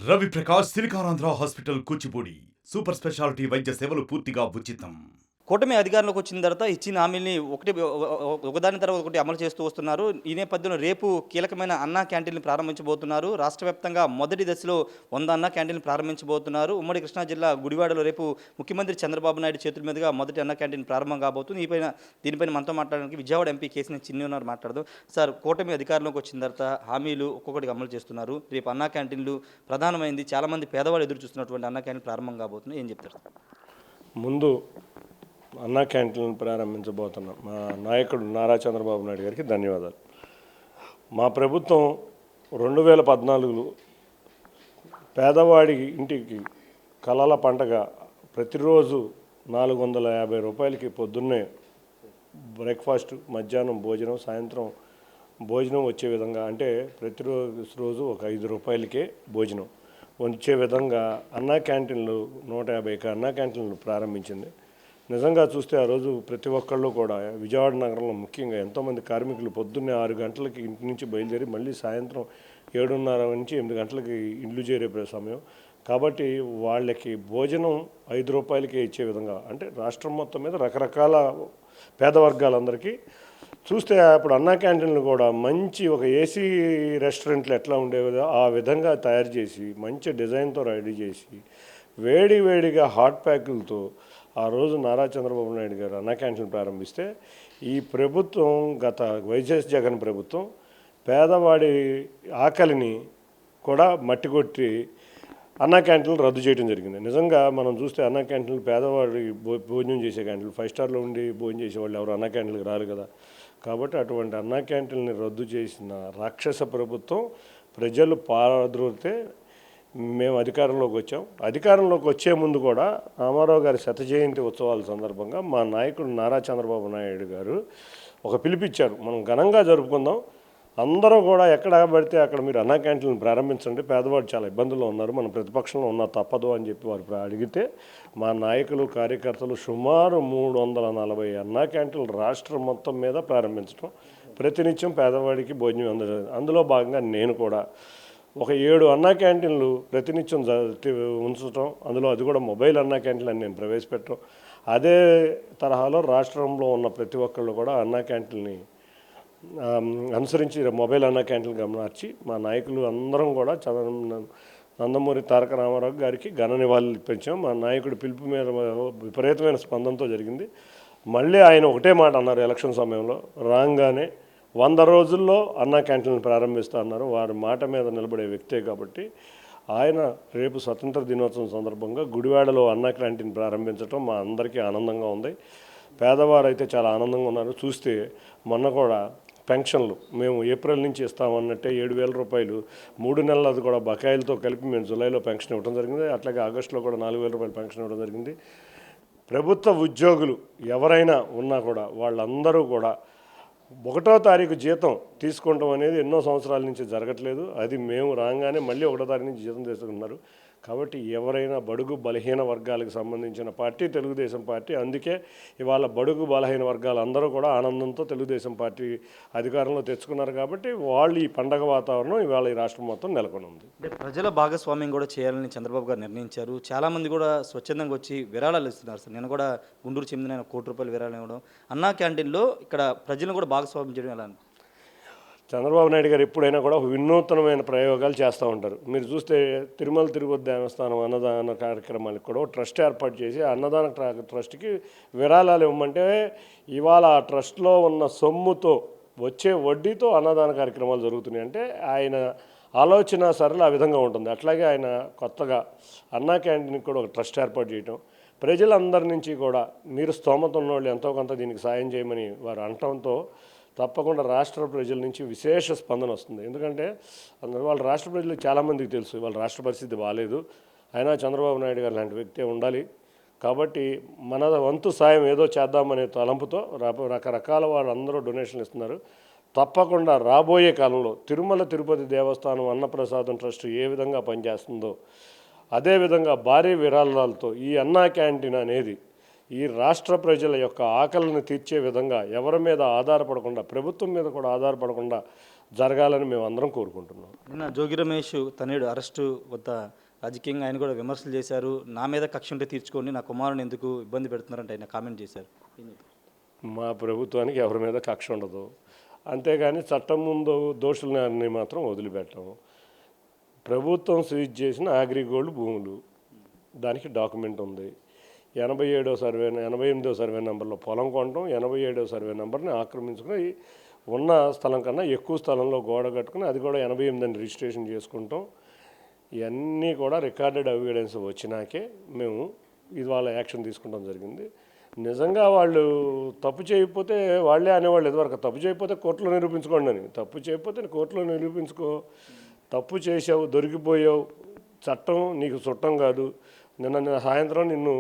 Ravi Prakash Siliconandhra hospital Kuchipudi super speciality వైద్య సేవలు పూర్తిగా ఉచితం. కూటమి అధికారంలోకి వచ్చిన తర్వాత ఇచ్చిన హామీల్ని ఒకదాని తర్వాత ఒకటి అమలు చేస్తూ వస్తున్నారు. ఈ నేపథ్యంలో రేపు కీలకమైన అన్నా క్యాంటీన్‌ని ప్రారంభించబోతున్నారు. రాష్ట్ర వ్యాప్తంగా మొదటి దశలో 100 అన్నా క్యాంటీన్‌లు ప్రారంభించబోతున్నారు. ఉమ్మడి కృష్ణా జిల్లా గుడివాడలో రేపు ముఖ్యమంత్రి చంద్రబాబు నాయుడు చేతుల మీదుగా మొదటి అన్నా క్యాంటీన్ ప్రారంభం కాబోతుంది. దీనిపైన మనతో మాట్లాడడానికి విజయవాడ ఎంపీ కేశినేని చిన్ని ఉన్నారు, మాట్లాడదాం. సార్, కూటమి అధికారంలోకి వచ్చిన తర్వాత హామీలు ఒక్కొక్కటిగా అమలు చేస్తున్నారు. రేపు అన్నా క్యాంటీన్‌లు ప్రధానమైంది. చాలామంది పేదవాళ్ళు ఎదురు చూస్తున్నటువంటి అన్నా క్యాంటీన్ ప్రారంభం కాబోతున్నాయి. ఏం చెప్తారు? ముందు అన్నా క్యాంటీన్లను ప్రారంభించబోతున్నాం మా నాయకుడు నారా చంద్రబాబు నాయుడు గారికి ధన్యవాదాలు. మా ప్రభుత్వం 2014లో పేదవాడి ఇంటికి కలల పంటగ ప్రతిరోజు 450 రూపాయలకి పొద్దున్నే బ్రేక్ఫాస్ట్, మధ్యాహ్నం భోజనం, సాయంత్రం భోజనం వచ్చే విధంగా, అంటే ప్రతిరోజు ఒక 5 రూపాయలకే భోజనం వచ్చే విధంగా అన్నా క్యాంటీన్లు 150 అన్నా క్యాంటీన్లు ప్రారంభించింది. నిజంగా చూస్తే ఆ రోజు ప్రతి ఒక్కళ్ళు కూడా విజయవాడ నగరంలో ముఖ్యంగా ఎంతోమంది కార్మికులు పొద్దున్నే 6 గంటలకి ఇంటి నుంచి బయలుదేరి మళ్ళీ సాయంత్రం 7:30 నుంచి 8 గంటలకి ఇండ్లు చేరే సమయం కాబట్టి వాళ్ళకి భోజనం 5 రూపాయలకే ఇచ్చే విధంగా, అంటే రాష్ట్రం మొత్తం మీద రకరకాల పేద వర్గాలందరికీ చూస్తే అప్పుడు అన్నా క్యాంటీన్లు కూడా మంచి ఒక ఏసీ రెస్టారెంట్లు ఎట్లా ఉండేదో ఆ విధంగా తయారు చేసి మంచి డిజైన్తో రెడీ చేసి వేడిగా హాట్ ప్యాకులతో ఆ రోజు నారా చంద్రబాబు నాయుడు గారు అన్నా క్యాంటీన్లు ప్రారంభిస్తే, ఈ ప్రభుత్వం గత వైఎస్ జగన్ ప్రభుత్వం పేదవాడి ఆకలిని కూడా మట్టికొట్టి అన్నా క్యాంటీన్లు రద్దు చేయడం జరిగింది. నిజంగా మనం చూస్తే అన్నా క్యాంటీన్లు పేదవాడి భోజనం చేసే క్యాంటీన్లు, 5 స్టార్లో ఉండి భోజనం చేసేవాళ్ళు ఎవరు అన్నా క్యాంటీన్లకు రారు కదా. కాబట్టి అటువంటి అన్నా క్యాంటీన్ని రద్దు చేసిన రాక్షస ప్రభుత్వం ప్రజలు పారద్రోలితే మేము అధికారంలోకి వచ్చాం. అధికారంలోకి వచ్చే ముందు కూడా రామారావు గారి 100వ జయంతి ఉత్సవాల సందర్భంగా మా నాయకుడు నారా చంద్రబాబు నాయుడు గారు ఒక పిలిపిచ్చారు, మనం ఘనంగా జరుపుకుందాం, అందరూ కూడా ఎక్కడ పడితే అక్కడ మీరు అన్నా క్యాంటీన్లు ప్రారంభించండి, పేదవాడు చాలా ఇబ్బందుల్లో ఉన్నారు, మన ప్రతిపక్షంలో ఉన్నా తప్పదు అని చెప్పి వారు అడిగితే మా నాయకులు కార్యకర్తలు సుమారు 340 అన్నా క్యాంటీన్లు రాష్ట్రం మొత్తం మీద ప్రారంభించడం, ప్రతినిత్యం పేదవాడికి భోజనం అందజేయడం. అందులో భాగంగా నేను కూడా ఒక 7 అన్నా క్యాంటీన్లు ప్రతినిత్యం ఉంచడం, అందులో అది కూడా మొబైల్ అన్నా క్యాంటీన్లు అని నేను ప్రవేశపెట్టడం, అదే తరహాలో రాష్ట్రంలో ఉన్న ప్రతి ఒక్కళ్ళు కూడా అన్నా క్యాంటీన్ని అనుసరించి మొబైల్ అన్నా క్యాంటీన్లు గమనించి మా నాయకులు అందరం కూడా నందమూరి తారక రామారావు గారికి ఘన నివాళులు ఇప్పించాం. మా నాయకుడు పిలుపు మీద విపరీతమైన స్పందనతో జరిగింది. మళ్ళీ ఆయన ఒకటే మాట అన్నారు ఎలక్షన్ సమయంలో, రాగానే 100 రోజుల్లో అన్నా క్యాంటీన్లు ప్రారంభిస్తా అన్నారు. వారి మాట మీద నిలబడే వ్యక్తే కాబట్టి ఆయన రేపు స్వతంత్ర దినోత్సవం సందర్భంగా గుడివాడలో అన్నా క్యాంటీన్ ప్రారంభించడం మా అందరికీ ఆనందంగా ఉంది. పేదవారు అయితే చాలా ఆనందంగా ఉన్నారు. చూస్తే మొన్న కూడా పెన్షన్లు మేము ఏప్రిల్ నుంచి ఇస్తామన్నట్టే 7,000 రూపాయలు 3 నెలలు అది కూడా బకాయిలతో కలిపి మేము జూలైలో పెన్షన్ ఇవ్వడం జరిగింది. అట్లాగే ఆగస్టులో కూడా 4,000 రూపాయలు పెన్షన్ ఇవ్వడం జరిగింది. ప్రభుత్వ ఉద్యోగులు ఎవరైనా ఉన్నా కూడా వాళ్ళందరూ కూడా 1వ తారీఖు జీతం తీసుకుంటాం అనేది ఎన్నో సంవత్సరాల నుంచి జరగట్లేదు. అది మేము రాగానే మళ్ళీ 1వ తారీఖు నుంచి జీతం తీసుకున్నారు. కాబట్టి ఎవరైనా బడుగు బలహీన వర్గాలకు సంబంధించిన పార్టీ తెలుగుదేశం పార్టీ. అందుకే ఇవాళ బడుగు బలహీన వర్గాలు అందరూ కూడా ఆనందంతో తెలుగుదేశం పార్టీ అధికారంలో తెచ్చుకున్నారు. కాబట్టి వాళ్ళు ఈ పండగ వాతావరణం ఇవాళ ఈ రాష్ట్రం మొత్తం నెలకొని ఉంది. అంటే ప్రజల భాగస్వామ్యం కూడా చేయాలని చంద్రబాబు గారు నిర్ణయించారు. చాలామంది కూడా స్వచ్ఛందంగా వచ్చి విరాళాలు ఇస్తున్నారు. సార్, నేను కూడా గుంటూరు చెందిన ₹1,00,00,000 విరాళం ఇవ్వడం, అన్నా క్యాంటీన్లో ఇక్కడ ప్రజలను కూడా భాగస్వామ్యం చేయడం ఎలా? చంద్రబాబు నాయుడు గారు ఎప్పుడైనా కూడా వినూత్నమైన ప్రయోగాలు చేస్తూ ఉంటారు. మీరు చూస్తే తిరుమల తిరుపతి దేవస్థానం అన్నదాన కార్యక్రమాలకు కూడా ట్రస్ట్ ఏర్పాటు చేసి అన్నదాన ట్రస్ట్కి విరాళాలు ఇవ్వమంటే ఇవాళ ఆ ట్రస్ట్లో ఉన్న సొమ్ముతో వచ్చే వడ్డీతో అన్నదాన కార్యక్రమాలు జరుగుతున్నాయి. అంటే ఆయన ఆలోచన సరళ ఆ విధంగా ఉంటుంది. అట్లాగే ఆయన కొత్తగా అన్నా క్యాంటీన్కి కూడా ఒక ట్రస్ట్ ఏర్పాటు చేయటం, ప్రజలందరి నుంచి కూడా మీరు స్తోమత ఉన్నవాళ్ళు ఎంతో కొంత దీనికి సాయం చేయమని వారు అనటంతో తప్పకుండా రాష్ట్ర ప్రజల నుంచి విశేష స్పందన వస్తుంది. ఎందుకంటే వాళ్ళ రాష్ట్ర ప్రజలకు చాలామందికి తెలుసు వాళ్ళ రాష్ట్ర పరిస్థితి బాగాలేదు, అయినా చంద్రబాబు నాయుడు గారు లాంటి వ్యక్తే ఉండాలి. కాబట్టి మన వంతు సాయం ఏదో చేద్దామనే తలంపుతో రకరకాల వాళ్ళందరూ డొనేషన్లు ఇస్తున్నారు. తప్పకుండా రాబోయే కాలంలో తిరుమల తిరుపతి దేవస్థానం అన్నప్రసాదం ట్రస్ట్ ఏ విధంగా పనిచేస్తుందో అదేవిధంగా భారీ విరాళాలతో ఈ అన్నా క్యాంటీన్ అనేది ఈ రాష్ట్ర ప్రజల యొక్క ఆకలిని తీర్చే విధంగా ఎవరి మీద ఆధారపడకుండా, ప్రభుత్వం మీద కూడా ఆధారపడకుండా జరగాలని మేము అందరం కోరుకుంటున్నాం. నిన్న జోగి రమేష్ తనయుడు అరెస్టు వద్ద రాజకీయంగా ఆయన కూడా విమర్శలు చేశారు. నా మీద కక్ష ఉంటే తీర్చుకోండి, నా కుమారుని ఎందుకు ఇబ్బంది పెడుతున్నారంటే ఆయన కామెంట్ చేశారు. మా ప్రభుత్వానికి ఎవరి మీద కక్ష ఉండదు, అంతేగాని చట్టం ముందు దోషులని మాత్రం వదిలిపెట్టము. ప్రభుత్వం సీజ్ చేసిన అగ్రిగోల్డ్ భూములు, దానికి డాక్యుమెంట్ ఉంది. 88వ సర్వే నెంబర్లో పొలం కొనడం, 87వ సర్వే నెంబర్ని ఆక్రమించుకుని ఉన్న స్థలం కన్నా ఎక్కువ స్థలంలో గోడ కట్టుకుని అది కూడా 88 అని రిజిస్ట్రేషన్ చేసుకుంటాం. ఇవన్నీ కూడా రికార్డెడ్ ఎవిడెన్స్ వచ్చినాకే మేము ఇవాళ యాక్షన్ తీసుకుంటాం జరిగింది. నిజంగా వాళ్ళు తప్పు చేయకపోతే వాళ్ళే అనేవాళ్ళు ఇదివరకు, తప్పు చేయకపోతే కోర్టులో నిరూపించుకోండి అని. తప్పు చేయకపోతే కోర్టులో నిరూపించుకో, తప్పు చేసావు, దొరికిపోయావు, చట్టం నీకు చుట్టం కాదు. నిన్న సాయంత్రం నిన్ను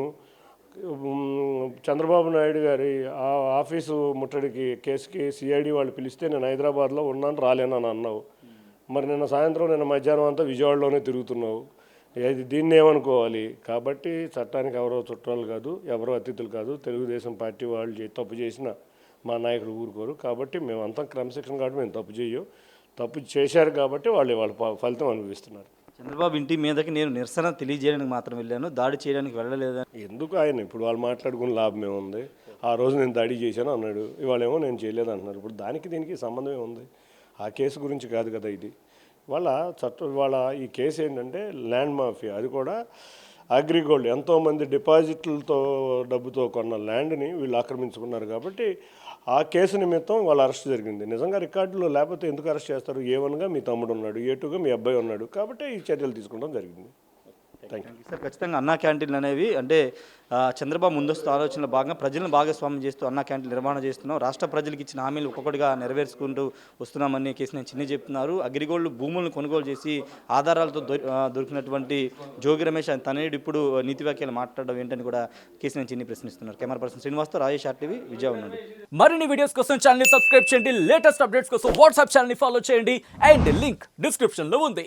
చంద్రబాబు నాయుడు గారి ఆ ఆఫీసు ముట్టడికి కేసుకి సిఐడి వాళ్ళు పిలిస్తే నేను హైదరాబాద్లో ఉన్నాను రాలేనని అన్నావు. మరి నిన్న సాయంత్రం నిన్న మధ్యాహ్నం అంతా విజయవాడలోనే తిరుగుతున్నావు. దీన్ని ఏమనుకోవాలి? కాబట్టి చట్టానికి ఎవరో చుట్టాలు కాదు, ఎవరో అతిథులు కాదు. తెలుగుదేశం పార్టీ వాళ్ళు తప్పు చేసిన మా నాయకులు ఊరుకోరు. కాబట్టి మేమంతా క్రమశిక్షణ కాబట్టి మేము తప్పు చెయ్యం. తప్పు చేశారు కాబట్టి వాళ్ళ ఫలితం అనుభవిస్తున్నారు. చంద్రబాబు ఇంటి మీదకి నేను నిరసన తెలియజేయడానికి మాత్రం వెళ్ళాను, దాడి చేయడానికి వెళ్ళలేదా? ఎందుకు ఆయన ఇప్పుడు వాళ్ళు మాట్లాడుకుని లాభం ఏముంది? ఆ రోజు నేను దాడి చేశాను అన్నాడు, ఇవాళేమో నేను చేయలేదు అంటున్నారు. ఇప్పుడు దానికి దీనికి సంబంధం ఏముంది? ఆ కేసు గురించి కాదు కదా ఇది. ఇవాళ ఈ కేసు ఏంటంటే ల్యాండ్ మాఫియా, అది కూడా అగ్రిగోల్డ్, ఎంతోమంది డిపాజిట్లతో డబ్బుతో కొన్న ల్యాండ్ని వీళ్ళు ఆక్రమించుకున్నారు. కాబట్టి ఆ కేసు నిమిత్తం వాళ్ళ అరెస్ట్ జరిగింది. నిజంగా రికార్డులో లేకపోతే ఎందుకు అరెస్ట్ చేస్తారు? A1గా మీ తమ్ముడు ఉన్నాడు, A2గా మీ అబ్బాయి ఉన్నాడు. కాబట్టి ఈ చర్యలు తీసుకోవడం జరిగింది. Thank you sir. ఖచ్చితంగా అన్నా క్యాంటీన్లు అనేవి అంటే చంద్రబాబు ముందస్తు ఆలోచనలో భాగంగా ప్రజలను భాగస్వామ్యం చేస్తూ అన్నా క్యాంటీన్ నిర్వహణ చేస్తున్నాం. రాష్ట్ర ప్రజలకు ఇచ్చిన హామీలు ఒక్కొక్కటిగా నెరవేర్చుకుంటూ వస్తున్నామని కేసీఆర్ చిన్ని చెప్తున్నారు. అగ్రిగోల్డ్ భూములను కొనుగోలు చేసి ఆధారాలతో దొరికినటువంటి జోగి రమేష్ తనయుడు ఇప్పుడు నీతి వ్యాఖ్యలు మాట్లాడడం ఏంటని కూడా కేసీఆర్ చిన్ని ప్రశ్నిస్తున్నారు. కెమెరా పర్సన్ శ్రీనివాస్తో రాజేష్ RTV విజయవాడ నుండి. మరిన్ని వీడియోస్ కోసం ఛానల్ ని సబ్స్క్రైబ్ చేయండి, లేటెస్ట్ అప్డేట్స్ కోసం వాట్సాప్ ఛానల్ ని ఫాలో చేయండి అండ్ లింక్ డిస్క్రిప్షన్ లో ఉంది.